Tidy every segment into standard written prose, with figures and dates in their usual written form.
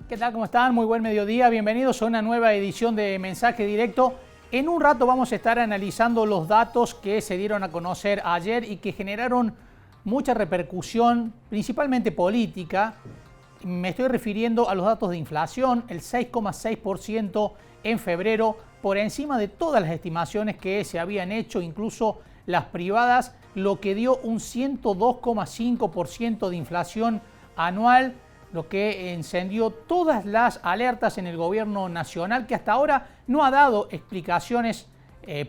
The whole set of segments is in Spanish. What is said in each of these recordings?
¿Qué tal? ¿Cómo están? Muy buen mediodía. Bienvenidos a una nueva edición de Mensaje Directo. En un rato vamos a estar analizando los datos que se dieron a conocer ayer y que generaron mucha repercusión, principalmente política. Me estoy refiriendo a los datos de inflación, el 6,6% en febrero, por encima de todas las estimaciones que se habían hecho, incluso las privadas, lo que dio un 102,5% de inflación anual, lo que encendió todas las alertas en el gobierno nacional, que hasta ahora no ha dado explicaciones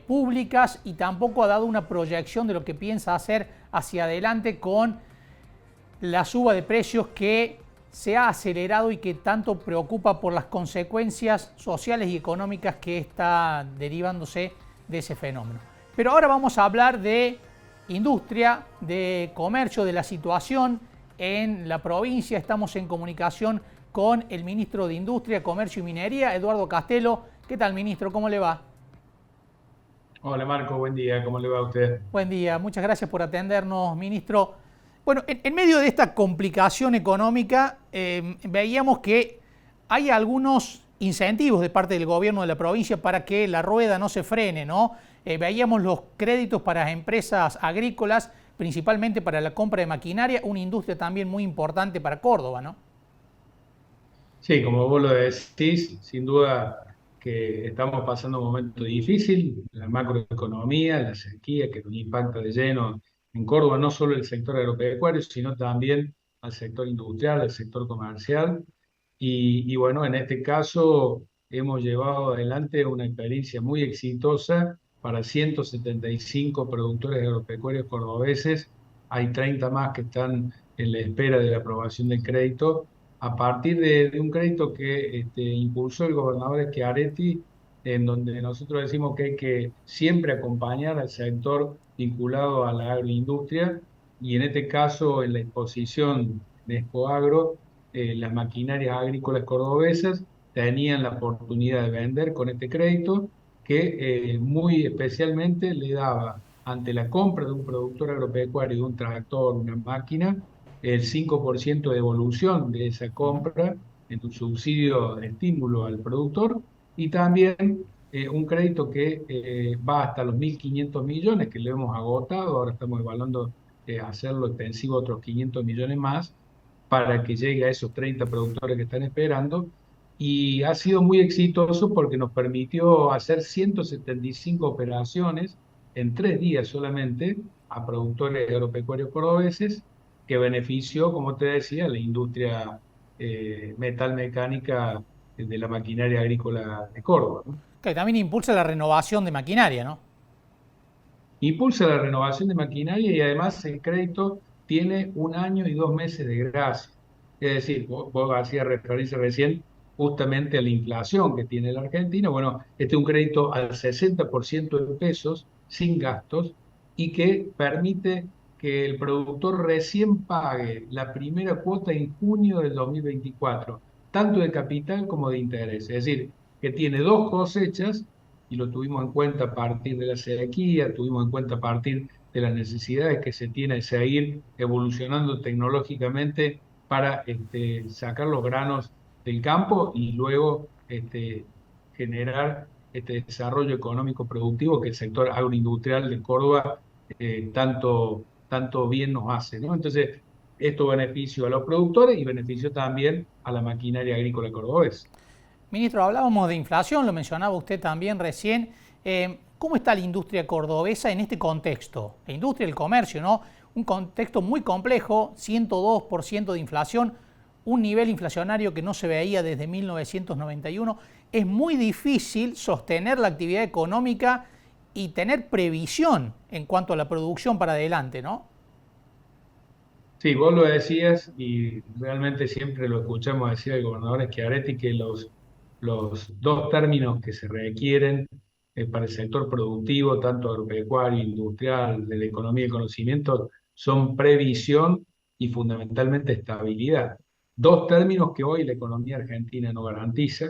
públicas y tampoco ha dado una proyección de lo que piensa hacer hacia adelante con la suba de precios que se ha acelerado y que tanto preocupa por las consecuencias sociales y económicas que está derivándose de ese fenómeno. Pero ahora vamos a hablar de industria, de comercio, de la situación en la provincia. Estamos en comunicación con el ministro de Industria, Comercio y Minería, Eduardo Castelo. ¿Qué tal, ministro? ¿Cómo le va? Hola Marco, buen día, ¿cómo le va a usted? Buen día, muchas gracias por atendernos, ministro. Bueno, en medio de esta complicación económica, veíamos que hay algunos incentivos de parte del gobierno de la provincia para que la rueda no se frene, ¿no? Veíamos los créditos para empresas agrícolas, principalmente para la compra de maquinaria, una industria también muy importante para Córdoba, ¿no? Sí, como vos lo decís, sin duda que estamos pasando un momento difícil, la macroeconomía, la sequía que nos impacta de lleno en Córdoba, no solo el sector agropecuario, sino también al sector industrial, al sector comercial. Y bueno, en este caso hemos llevado adelante una experiencia muy exitosa para 175 productores agropecuarios cordobeses. Hay 30 más que están en la espera de la aprobación del crédito a partir de un crédito que impulsó el gobernador Schiaretti, en donde nosotros decimos que hay que siempre acompañar al sector vinculado a la agroindustria, y en este caso en la exposición de Expoagro, las maquinarias agrícolas cordobesas tenían la oportunidad de vender con este crédito que muy especialmente le daba ante la compra de un productor agropecuario, de un tractor, una máquina, el 5% de devolución de esa compra en un subsidio de estímulo al productor, y también un crédito que va hasta los 1.500 millones que lo hemos agotado. Ahora estamos evaluando hacerlo extensivo a otros 500 millones más para que llegue a esos 30 productores que están esperando. Y ha sido muy exitoso porque nos permitió hacer 175 operaciones en 3 días solamente a productores agropecuarios cordobeses, que benefició, como te decía, la industria metalmecánica de la maquinaria agrícola de Córdoba, ¿no? Que también impulsa la renovación de maquinaria, ¿no? Impulsa la renovación de maquinaria y además el crédito tiene 1 año y 2 meses de gracia. Es decir, vos hacías referencia recién justamente a la inflación que tiene la Argentina. Bueno, este es un crédito al 60% en pesos, sin gastos, y que permite que el productor recién pague la primera cuota en junio del 2024, tanto de capital como de interés. Es decir, que tiene dos cosechas, y lo tuvimos en cuenta a partir de la sequía, tuvimos en cuenta a partir de las necesidades que se tiene de seguir evolucionando tecnológicamente para sacar los granos del campo y luego generar este desarrollo económico productivo que el sector agroindustrial de Córdoba tanto bien nos hace, ¿no? Entonces, esto beneficio a los productores y beneficio también a la maquinaria agrícola cordobesa. Ministro, hablábamos de inflación, lo mencionaba usted también recién. ¿Cómo está la industria cordobesa en este contexto? La industria, el comercio, ¿no? Un contexto muy complejo, 102% de inflación, un nivel inflacionario que no se veía desde 1991. Es muy difícil sostener la actividad económica y tener previsión en cuanto a la producción para adelante, ¿no? Sí, vos lo decías y realmente siempre lo escuchamos decir al gobernador Schiaretti, que los dos términos que se requieren para el sector productivo, tanto agropecuario, industrial, de la economía y el conocimiento, son previsión y fundamentalmente estabilidad. Dos términos que hoy la economía argentina no garantiza,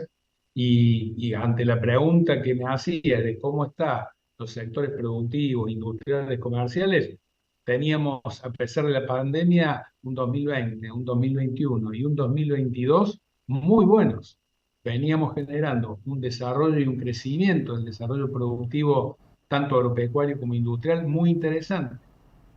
y ante la pregunta que me hacía de cómo están los sectores productivos, industriales, comerciales, teníamos, a pesar de la pandemia, un 2020, un 2021 y un 2022 muy buenos. Veníamos generando un desarrollo y un crecimiento del desarrollo productivo, tanto agropecuario como industrial, muy interesante.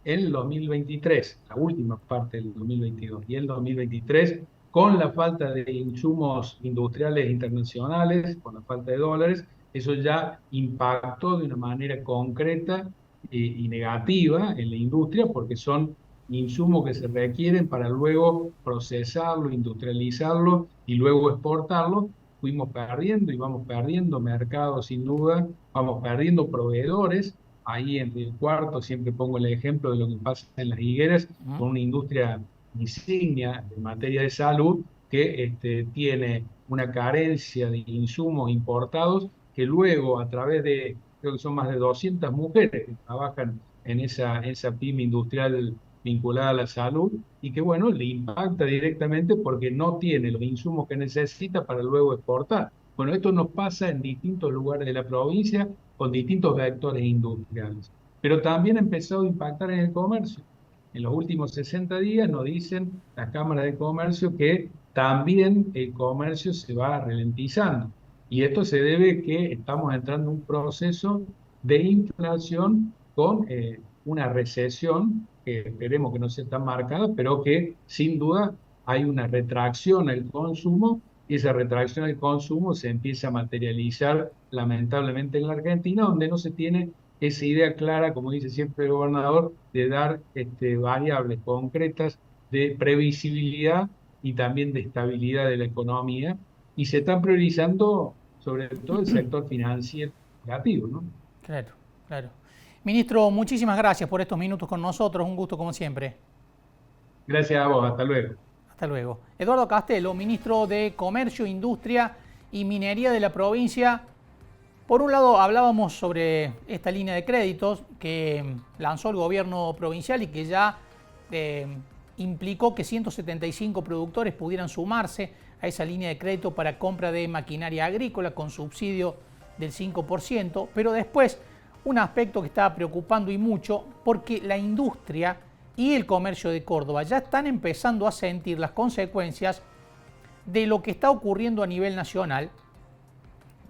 El 2023, la última parte del 2022 y el 2023, con la falta de insumos industriales internacionales, con la falta de dólares, eso ya impactó de una manera concreta y negativa en la industria, porque son insumos que se requieren para luego procesarlo, industrializarlo y luego exportarlo. Fuimos perdiendo y vamos perdiendo mercados sin duda, vamos perdiendo proveedores. Ahí en el cuarto siempre pongo el ejemplo de lo que pasa en las higueras, con una industria insignia en materia de salud que tiene una carencia de insumos importados que luego a través de, creo que son más de 200 mujeres que trabajan en esa pyme industrial vinculada a la salud y que bueno, le impacta directamente porque no tiene los insumos que necesita para luego exportar. Bueno, esto nos pasa en distintos lugares de la provincia con distintos vectores industriales. Pero también ha empezado a impactar en el comercio. En los últimos 60 días nos dicen las cámaras de comercio que también el comercio se va ralentizando. Y esto se debe a que estamos entrando en un proceso de inflación con una recesión que esperemos que no sea tan marcada, pero que sin duda hay una retracción al consumo y esa retracción al consumo se empieza a materializar lamentablemente en la Argentina, donde no se tiene esa idea clara, como dice siempre el gobernador, de dar variables concretas de previsibilidad y también de estabilidad de la economía, y se están priorizando sobre todo el sector financiero negativo, ¿no? Claro, claro. Ministro, muchísimas gracias por estos minutos con nosotros. Un gusto como siempre. Gracias a vos, hasta luego. Hasta luego. Eduardo Castelo, ministro de Comercio, Industria y Minería de la provincia. Por un lado, hablábamos sobre esta línea de créditos que lanzó el gobierno provincial y que ya implicó que 175 productores pudieran sumarse a esa línea de crédito para compra de maquinaria agrícola con subsidio del 5%, pero después un aspecto que está preocupando y mucho, porque la industria y el comercio de Córdoba ya están empezando a sentir las consecuencias de lo que está ocurriendo a nivel nacional.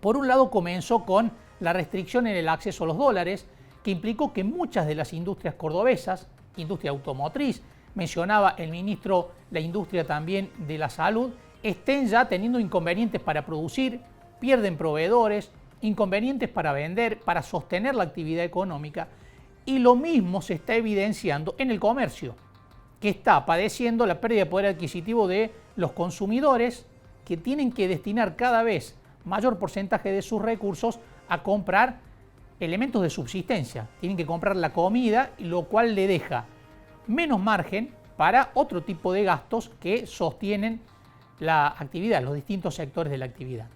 Por un lado, comenzó con la restricción en el acceso a los dólares, que implicó que muchas de las industrias cordobesas, industria automotriz, mencionaba el ministro la industria también de la salud, estén ya teniendo inconvenientes para producir, pierden proveedores, inconvenientes para vender, para sostener la actividad económica. Y lo mismo se está evidenciando en el comercio, que está padeciendo la pérdida de poder adquisitivo de los consumidores, que tienen que destinar cada vez mayor porcentaje de sus recursos a comprar elementos de subsistencia. Tienen que comprar la comida, lo cual le deja menos margen para otro tipo de gastos que sostienen la actividad, los distintos sectores de la actividad.